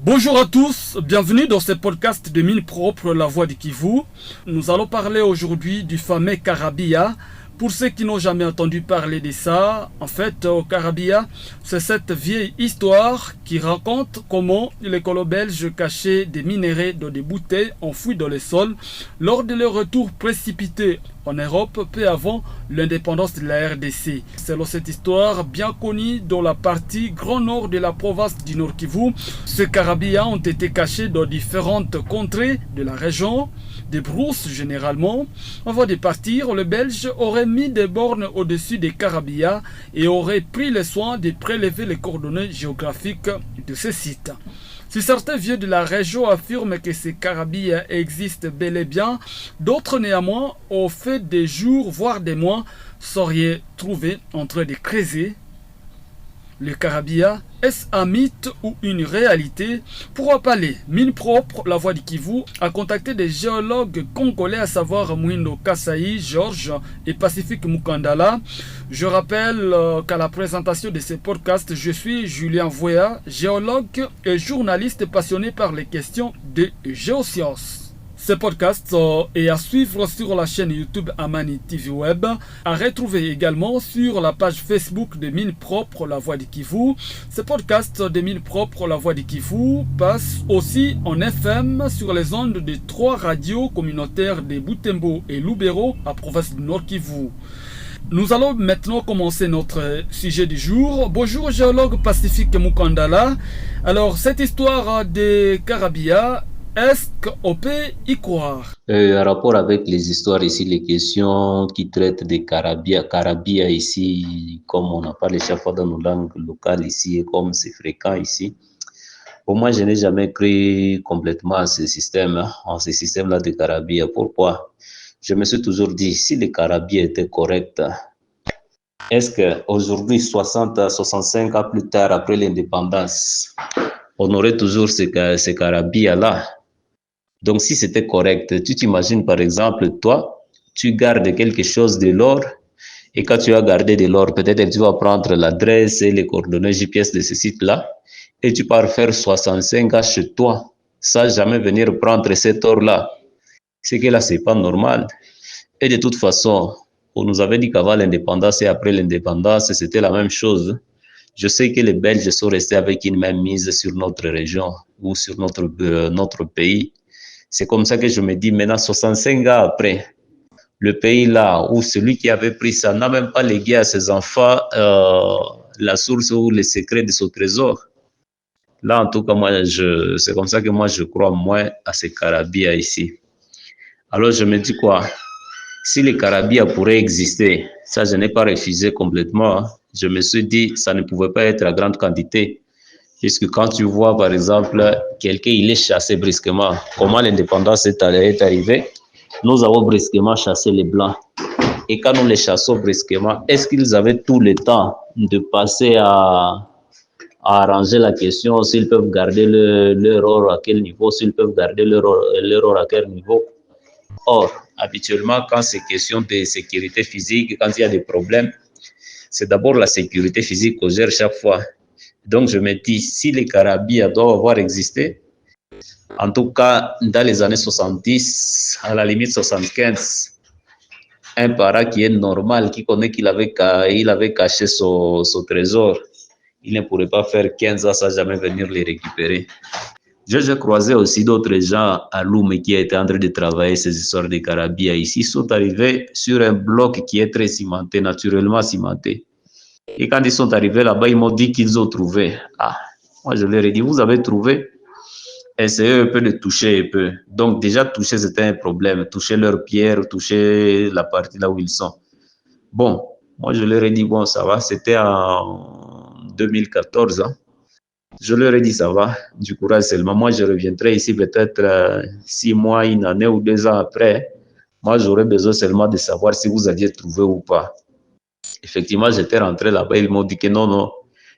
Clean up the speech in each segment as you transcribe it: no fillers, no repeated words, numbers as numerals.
Bonjour à tous, bienvenue dans ce podcast de Mine Propre, la voix du Kivu. Nous allons parler aujourd'hui du fameux Karabia. Pour ceux qui n'ont jamais entendu parler de ça, en fait, au Karabia, c'est cette vieille histoire qui raconte comment les colons belges cachaient des minerais dans des bouteilles enfouies dans le sol lors de leur retour précipité en Europe peu avant l'indépendance de la RDC. Selon cette histoire bien connue dans la partie grand nord de la province du Nord Kivu, ces Karabia ont été cachés dans différentes contrées de la région, des brousses généralement. Avant de partir, le Belge aurait mis des bornes au-dessus des Karabia et aurait pris le soin de prélever les coordonnées géographiques de ces sites. Si certains vieux de la région affirment que ces Karabia existent bel et bien, d'autres néanmoins, au fait des jours, voire des mois, sauraient trouver en train de creuser. Le Karabia, est-ce un mythe ou une réalité? Pour en parler, Mine Propre, la voix du Kivu, a contacté des géologues congolais, à savoir Mwindo Kasai, Georges et Pacifique Mukandala. Je rappelle qu'à la présentation de ce podcast, je suis Julien Voya, géologue et journaliste passionné par les questions de géosciences. Ce podcast est à suivre sur la chaîne YouTube Amani TV Web, à retrouver également sur la page Facebook de Mine Propre, la voix du Kivu. Ce podcast de Mine Propre, la voix du Kivu passe aussi en FM sur les ondes de 3 radios communautaires de Butembo et Lubero, à province du Nord Kivu. Nous allons maintenant commencer notre sujet du jour. Bonjour géologue Pacifique Mukandala. Alors cette histoire de Karabia, est-ce qu'on peut y croire? En rapport avec les histoires ici, les questions qui traitent des Karabia ici, comme on en parle chaque fois dans nos langues locales ici, et comme c'est fréquent ici, pour moi, je n'ai jamais cru complètement à ce système, en ce système-là de Karabia. Pourquoi? Je me suis toujours dit, si les Karabia étaient corrects, est-ce qu'aujourd'hui, 65 ans plus tard, après l'indépendance, on aurait toujours ces Karabia-là? Donc, si c'était correct, tu t'imagines par exemple, toi, tu gardes quelque chose de l'or et quand tu as gardé de l'or, peut-être que tu vas prendre l'adresse et les coordonnées GPS de ce site-là et tu pars faire 65 ans chez toi sans jamais venir prendre cet or-là. C'est que là, c'est pas normal. Et de toute façon, on nous avait dit qu'avant l'indépendance et après l'indépendance, c'était la même chose. Je sais que les Belges sont restés avec une même mise sur notre région ou sur notre pays. C'est comme ça que je me dis, maintenant, 65 ans après, le pays là où celui qui avait pris ça n'a même pas légué à ses enfants la source ou les secrets de son trésor. Là, en tout cas, c'est comme ça que moi, je crois moins à ces Karabia ici. Alors, je me dis quoi? Si les Karabia pourraient exister, ça, je n'ai pas refusé complètement. Je me suis dit, ça ne pouvait pas être à grande quantité. Puisque quand tu vois, par exemple, quelqu'un, il est chassé brusquement. Comment l'indépendance est arrivée? Nous avons brusquement chassé les Blancs. Et quand nous les chassons brusquement, est-ce qu'ils avaient tout le temps de passer à arranger la question, s'ils peuvent garder leur or à quel niveau, s'ils peuvent garder leur or à quel niveau? Or, habituellement, quand c'est question de sécurité physique, quand il y a des problèmes, c'est d'abord la sécurité physique qu'on gère chaque fois. Donc, je me dis, si les Karabia doivent avoir existé, en tout cas, dans les années 70, à la limite 75, un parent qui est normal, qui connaît qu'il avait caché son trésor, il ne pourrait pas faire 15 ans sans jamais venir les récupérer. J'ai croisé aussi d'autres gens à Loumé qui étaient en train de travailler ces histoires de Karabia ici. Ils sont arrivés sur un bloc qui est très cimenté, naturellement cimenté. Et quand ils sont arrivés là-bas, ils m'ont dit qu'ils ont trouvé. Ah, moi je leur ai dit, vous avez trouvé? Essayez un peu de toucher un peu. Donc déjà, toucher, c'était un problème. Toucher leurs pierres, toucher la partie là où ils sont. Bon, moi je leur ai dit, bon, ça va. C'était en 2014. Hein. Je leur ai dit, ça va, du courage seulement. Moi, je reviendrai ici peut-être 6 mois, 1 année ou 2 ans après. Moi, j'aurais besoin seulement de savoir si vous aviez trouvé ou pas. Effectivement, j'étais rentré là-bas, ils m'ont dit que non,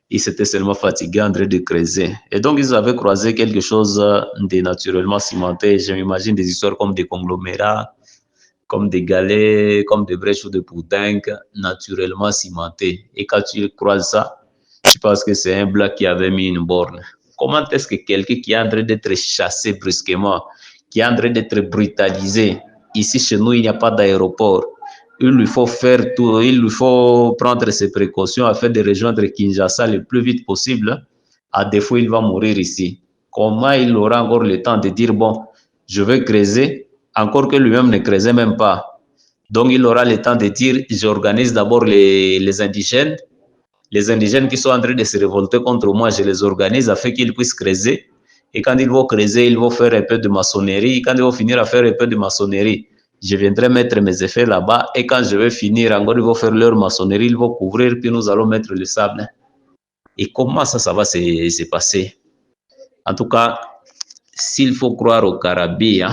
ils s'étaient seulement fatigués en train de creuser. Et donc, ils avaient croisé quelque chose de naturellement cimenté. Je m'imagine des histoires comme des conglomérats, comme des galets, comme des brèches ou des poudinques, naturellement cimentés. Et quand tu croises ça, tu penses que c'est un black qui avait mis une borne. Comment est-ce que quelqu'un qui est en train d'être chassé brusquement, qui est en train d'être brutalisé, ici chez nous, il n'y a pas d'aéroport. Il lui faut faire tout, il lui faut prendre ses précautions afin de rejoindre Kinshasa le plus vite possible. À défaut, il va mourir ici. Comment il aura encore le temps de dire, bon, je vais creuser, encore que lui-même ne creusait même pas. Donc, il aura le temps de dire, j'organise d'abord les indigènes. Les indigènes qui sont en train de se révolter contre moi, je les organise afin qu'ils puissent creuser. Et quand ils vont creuser, ils vont faire un peu de maçonnerie. Et quand ils vont finir à faire un peu de maçonnerie, je viendrai mettre mes effets là-bas. Et quand je vais finir, encore, ils vont faire leur maçonnerie, ils vont couvrir, puis nous allons mettre le sable. Et comment ça va se passer? En tout cas, s'il faut croire au Karabia,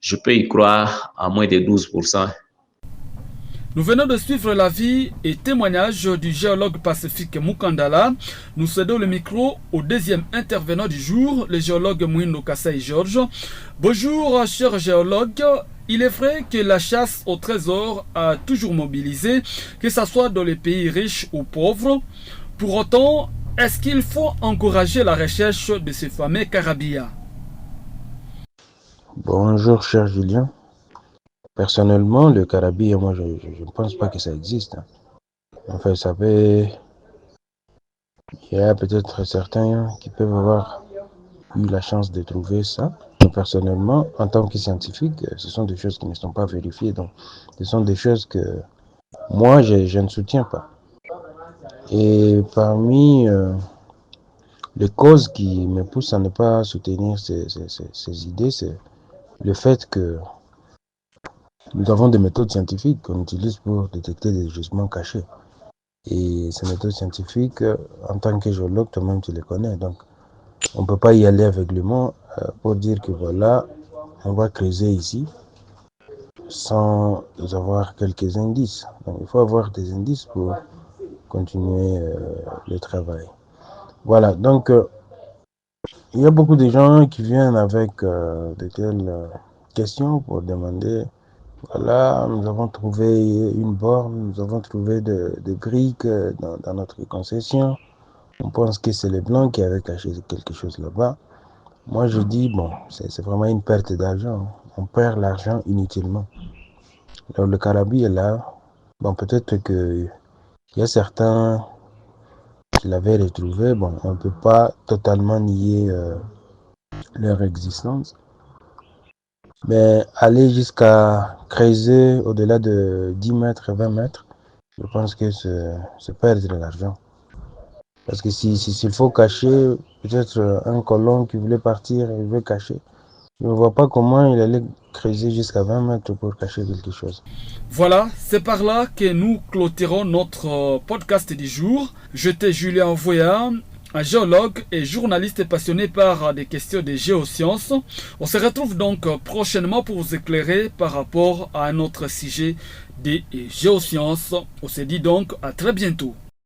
je peux y croire à moins de 12%. Nous venons de suivre la vie et témoignage du géologue pacifique Mukandala. Nous cédons le micro au deuxième intervenant du jour, le géologue Mouindo Kassai Georges. Bonjour, cher géologue. Il est vrai que la chasse au trésor a toujours mobilisé, que ce soit dans les pays riches ou pauvres. Pour autant, est-ce qu'il faut encourager la recherche de ce fameux Karabia? Bonjour, cher Julien. Personnellement, le Karabia, moi, je ne pense pas que ça existe. Enfin, il y a peut-être certains qui peuvent avoir eu la chance de trouver ça. Mais personnellement, en tant que scientifique, ce sont des choses qui ne sont pas vérifiées. Donc, ce sont des choses que moi, je ne soutiens pas. Et parmi les causes qui me poussent à ne pas soutenir ces idées, c'est le fait que nous avons des méthodes scientifiques qu'on utilise pour détecter des gisements cachés. Et ces méthodes scientifiques, en tant que géologue, toi-même tu les connais. Donc, on ne peut pas y aller aveuglément pour dire que voilà, on va creuser ici sans avoir quelques indices. Donc, il faut avoir des indices pour continuer le travail. Voilà, donc il y a beaucoup de gens qui viennent avec de telles questions pour demander, voilà, nous avons trouvé une borne, nous avons trouvé des briques dans notre concession. On pense que c'est les Blancs qui avaient caché quelque chose là-bas. Moi, je dis, bon, c'est vraiment une perte d'argent. On perd l'argent inutilement. Alors, le Karabia est là. Bon, peut-être qu'il y a certains qui l'avaient retrouvé. Bon, on ne peut pas totalement nier leur existence. Mais aller jusqu'à creuser au-delà de 10 mètres, 20 mètres, je pense que c'est perdre de l'argent. Parce que s'il faut cacher, peut-être un colon qui voulait partir, il veut cacher. Je ne vois pas comment il allait creuser jusqu'à 20 mètres pour cacher quelque chose. Voilà, c'est par là que nous clôturons notre podcast du jour. J'étais Julien Voya, un géologue et journaliste passionné par des questions de géosciences. On se retrouve donc prochainement pour vous éclairer par rapport à un autre sujet des géosciences. On se dit donc à très bientôt.